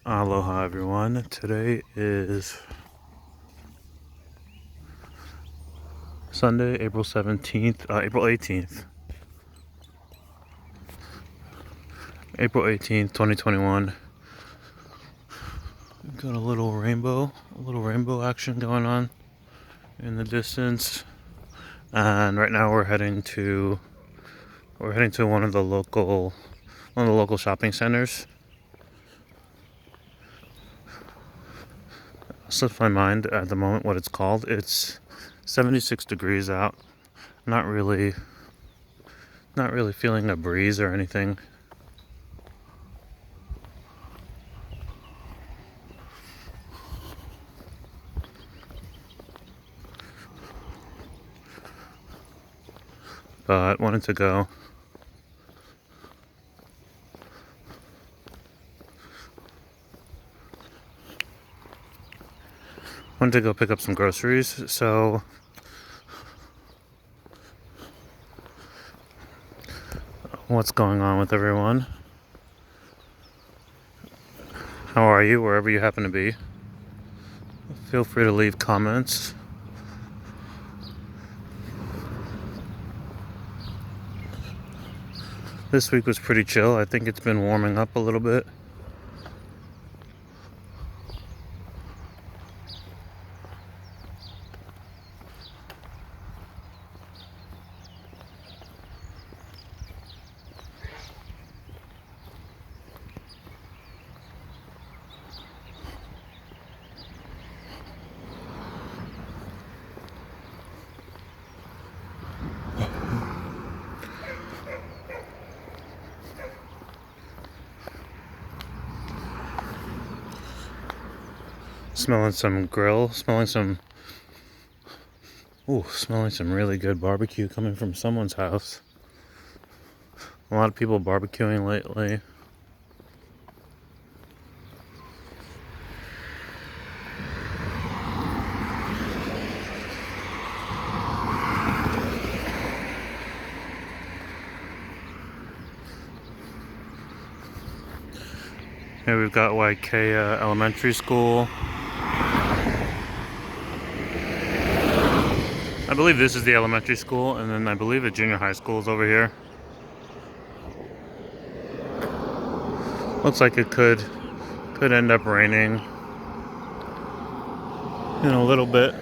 Aloha everyone. Today is Sunday, April 18th. April 18th, 2021. Got a little rainbow action going on in the distance. And right now we're heading to one of the local shopping centers. Slips my mind at the moment what it's called. It's 76 degrees out. Not really feeling a breeze or anything. But wanted to go. Pick up some groceries. So what's going on with everyone? How are you wherever you happen to be? Feel free to leave comments. This week was pretty chill. I think it's been warming up a little bit. Smelling some really good barbecue coming from someone's house. A lot of people barbecuing lately. Here we've got Waikea Elementary School. I believe this is the elementary school, and then I believe the junior high school is over here. Looks like it could end up raining in a little bit.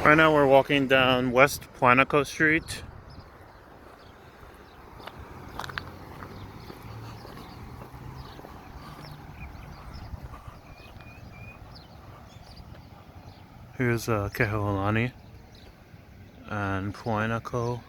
Right now we're walking down West Puainako Street. Here's Kehoalani and Puainako.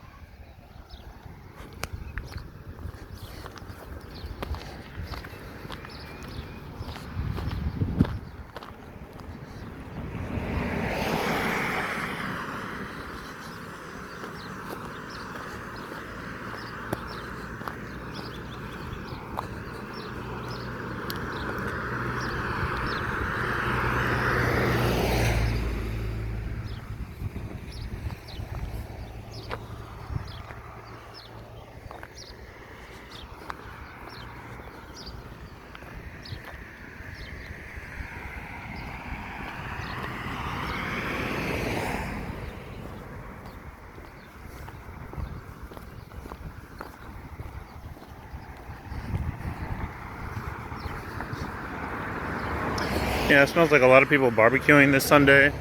Yeah, it smells like a lot of people barbecuing this Sunday.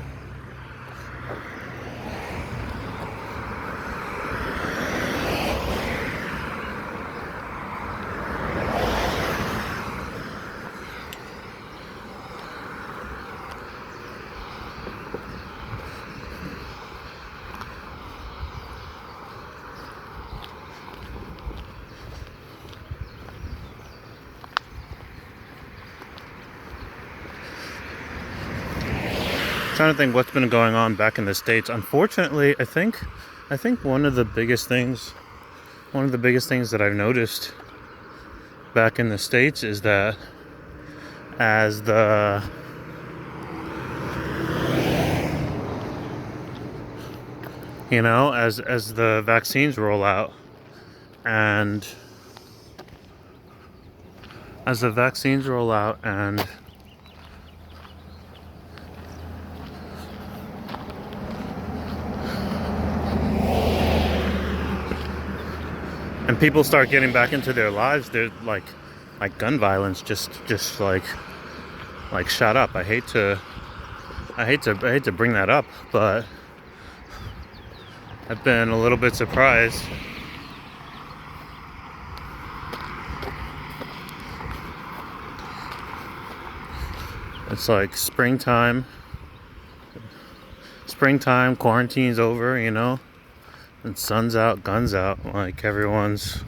Trying to think what's been going on back in the States. Unfortunately, I think one of the biggest things that I've noticed back in the States is that as the as the vaccines roll out and people start getting back into their lives, they're like gun violence just like shot up. I hate to bring that up, but I've been a little bit surprised. It's like springtime, quarantine's over, and sun's out, guns out, like everyone's.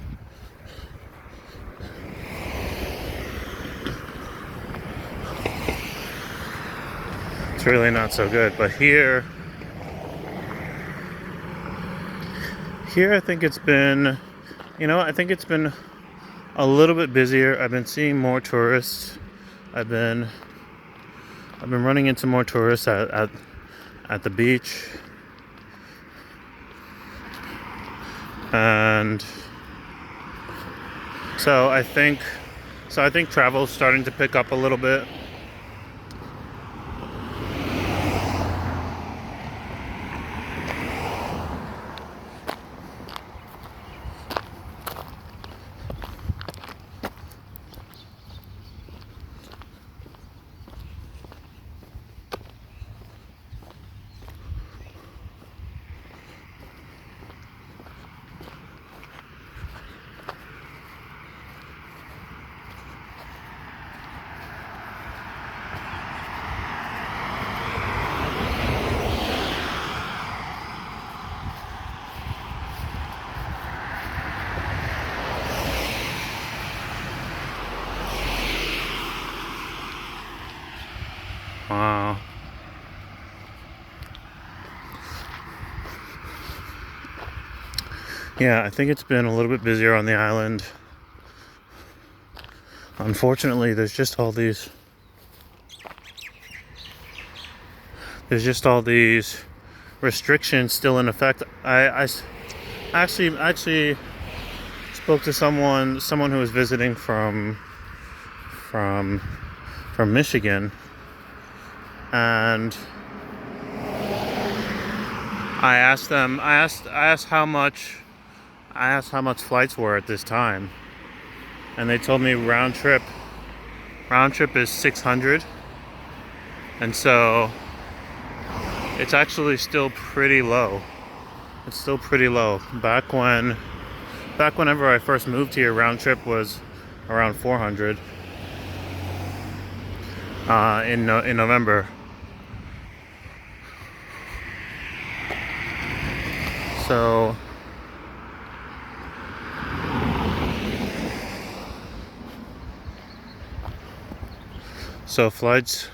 It's really not so good, but here I think it's been, a little bit busier. I've been seeing more tourists. I've been running into more tourists at the beach. And so I think travel's starting to pick up a little bit. Wow. Yeah, I think it's been a little bit busier on the island. Unfortunately, there's just all these restrictions still in effect. I actually spoke to someone who was visiting from Michigan, and I asked how much flights were at this time, and they told me round trip is 600, and so it's actually still pretty low. It's still pretty low. Back whenever I first moved here, round trip was around 400 in November. So flights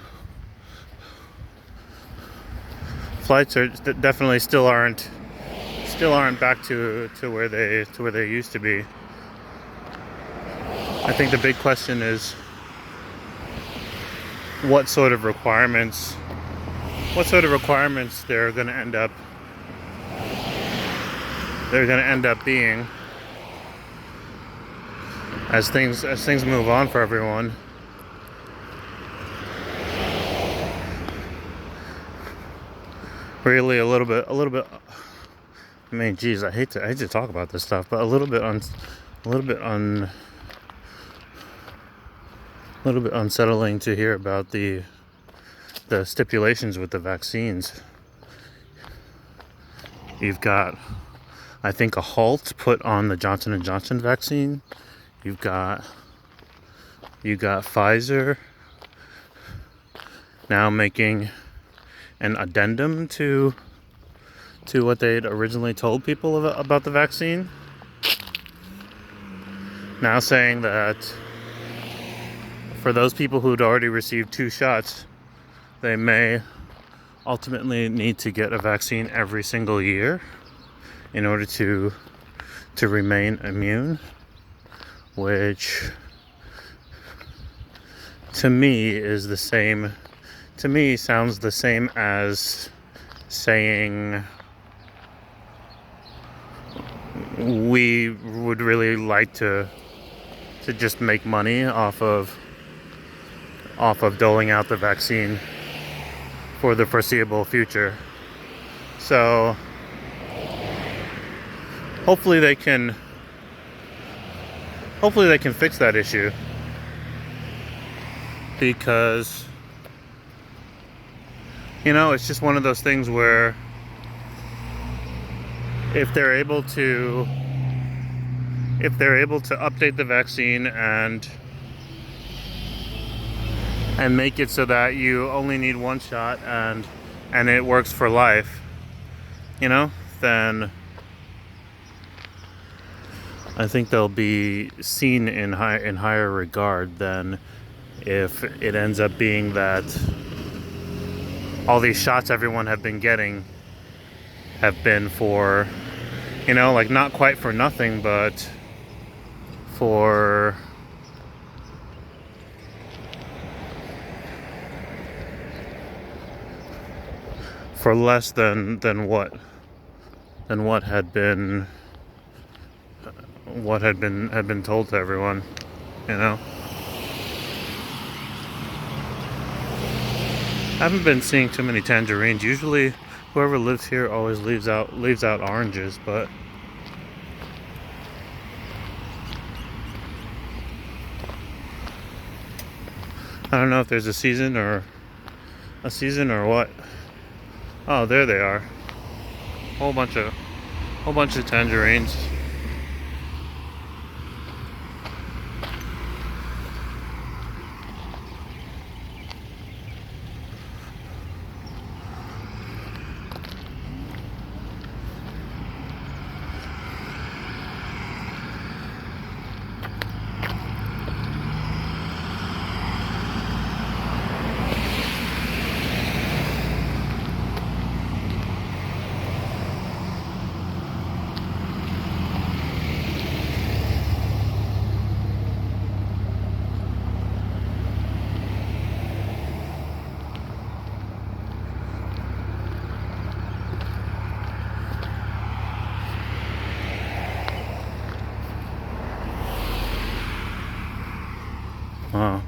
are definitely still aren't back to where they used to be. I think the big question is what sort of requirements they're going to end up being as things move on for everyone. Really, a little bit. I mean, geez, I hate to talk about this stuff, but a little bit unsettling to hear about the the stipulations with the vaccines. You've got, I think, a halt put on the Johnson & Johnson vaccine. You've got Pfizer now making an addendum to what they'd originally told people about the vaccine. Now saying that for those people who'd already received 2 shots, they may ultimately need to get a vaccine every single year in order to remain immune, which to me sounds the same as saying we would really like to just make money off of doling out the vaccine for the foreseeable future. So hopefully they can fix that issue, because it's just one of those things where if they're able to update the vaccine and make it so that you only need 1 shot and it works for life, then I think they'll be seen in higher regard than if it ends up being that all these shots everyone have been getting have been for, not quite for nothing, but for less than what had been told to everyone, I haven't been seeing too many tangerines. Usually whoever lives here always leaves out oranges, but I don't know if there's a season or what. Oh, there they are. Whole bunch of tangerines. Oh.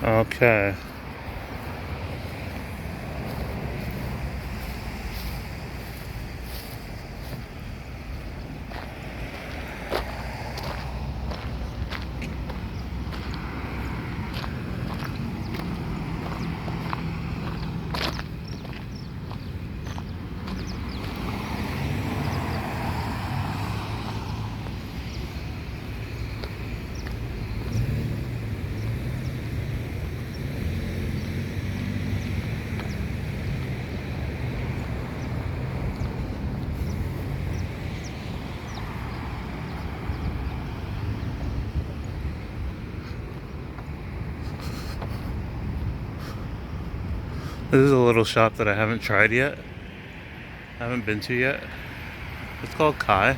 Okay. This is a little shop that I haven't tried yet. I haven't been to yet. It's called Kai.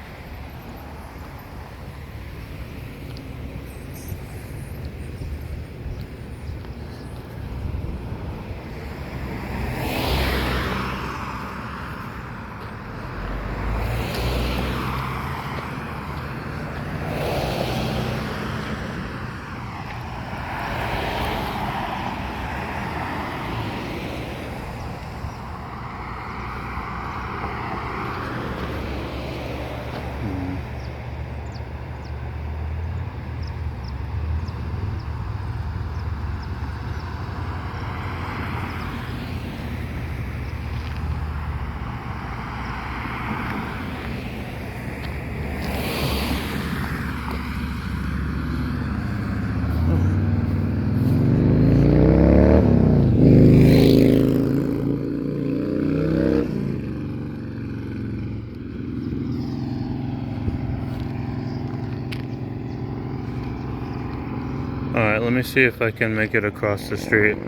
Alright, let me see if I can make it across the street.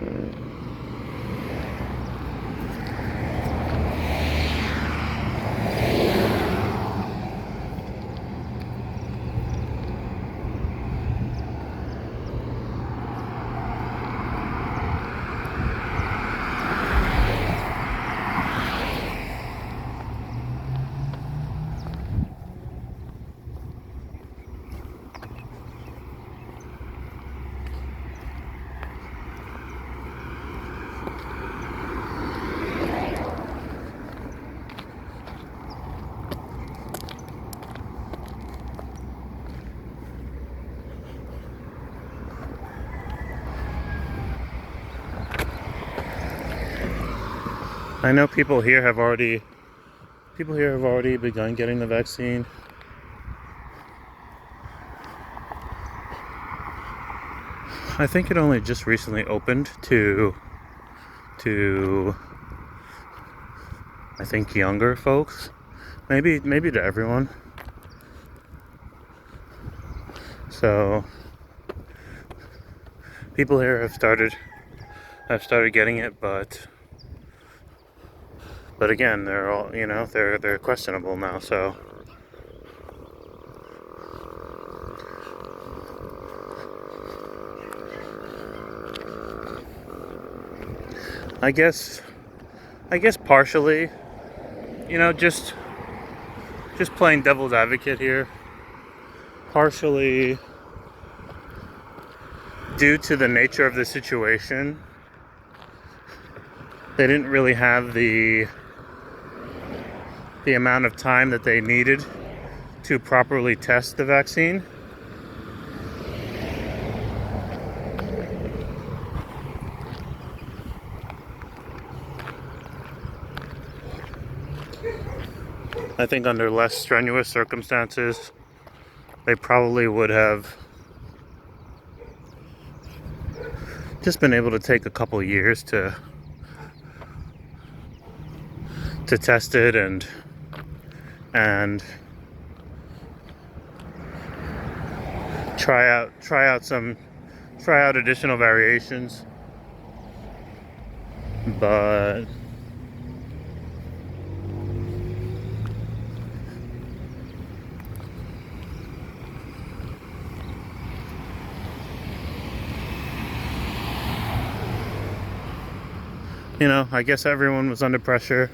I know people here have already begun getting the vaccine. I think it only just recently opened to I think younger folks, maybe to everyone. So people here have started getting it, but again, they're all, they're questionable now, so I guess partially, just playing devil's advocate here, partially due to the nature of the situation. They didn't really have the amount of time that they needed to properly test the vaccine. I think under less strenuous circumstances, they probably would have just been able to take a couple years to test it and try out additional variations, but I guess everyone was under pressure.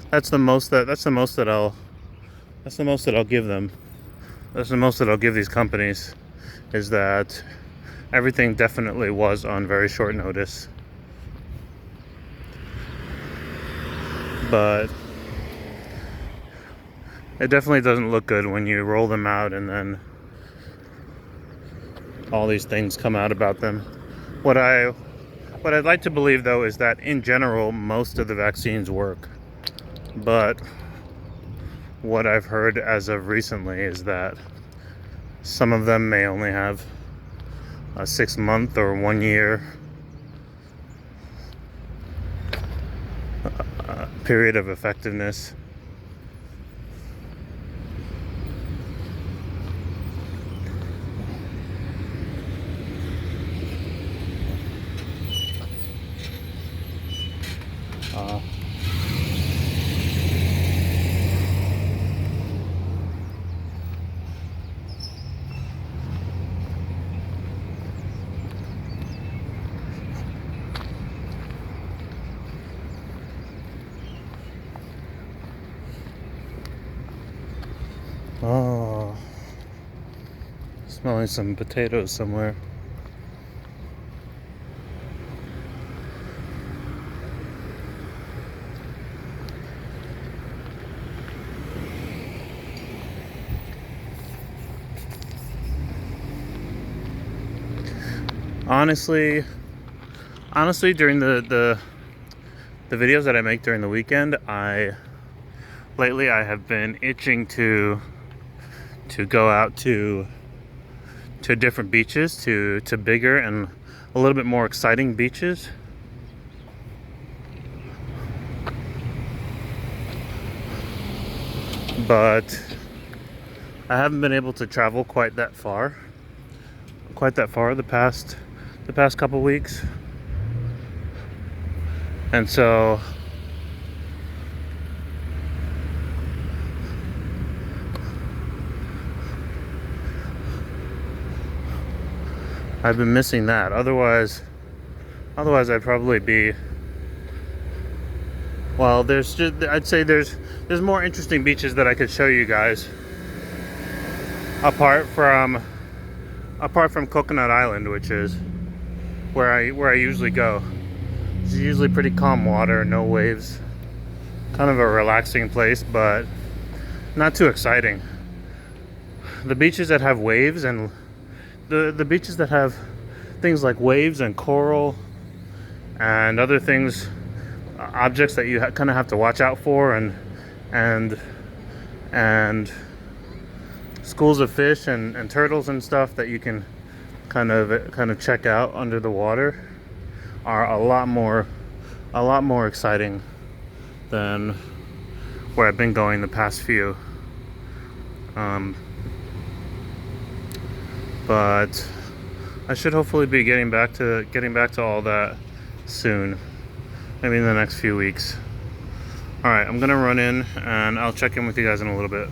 That's the most that I'll give them. That's the most that I'll give these companies, is that everything definitely was on very short notice. But it definitely doesn't look good when you roll them out and then all these things come out about them. What I'd like to believe, though, is that in general most of the vaccines work. But what I've heard as of recently is that some of them may only have a 6-month or 1 year period of effectiveness. Oh, smelling some potatoes somewhere. Honestly, during the videos that I make during the weekend, lately I have been itching to go out to different beaches, to bigger and a little bit more exciting beaches. But I haven't been able to travel quite that far. quite that far the past couple weeks, and so I've been missing that. Otherwise I'd probably be, well, I'd say there's more interesting beaches that I could show you guys apart from Coconut Island, which is where I usually go. It's usually pretty calm water, no waves, kind of a relaxing place, but not too exciting. The beaches that have waves and the beaches that have things like waves and coral and other things, objects that you kind of have to watch out for, and schools of fish and turtles and stuff that you can kind of check out under the water, are a lot more exciting than where I've been going the past few. But I should hopefully be getting back to all that soon, maybe in the next few weeks. All right, I'm gonna run in and I'll check in with you guys in a little bit.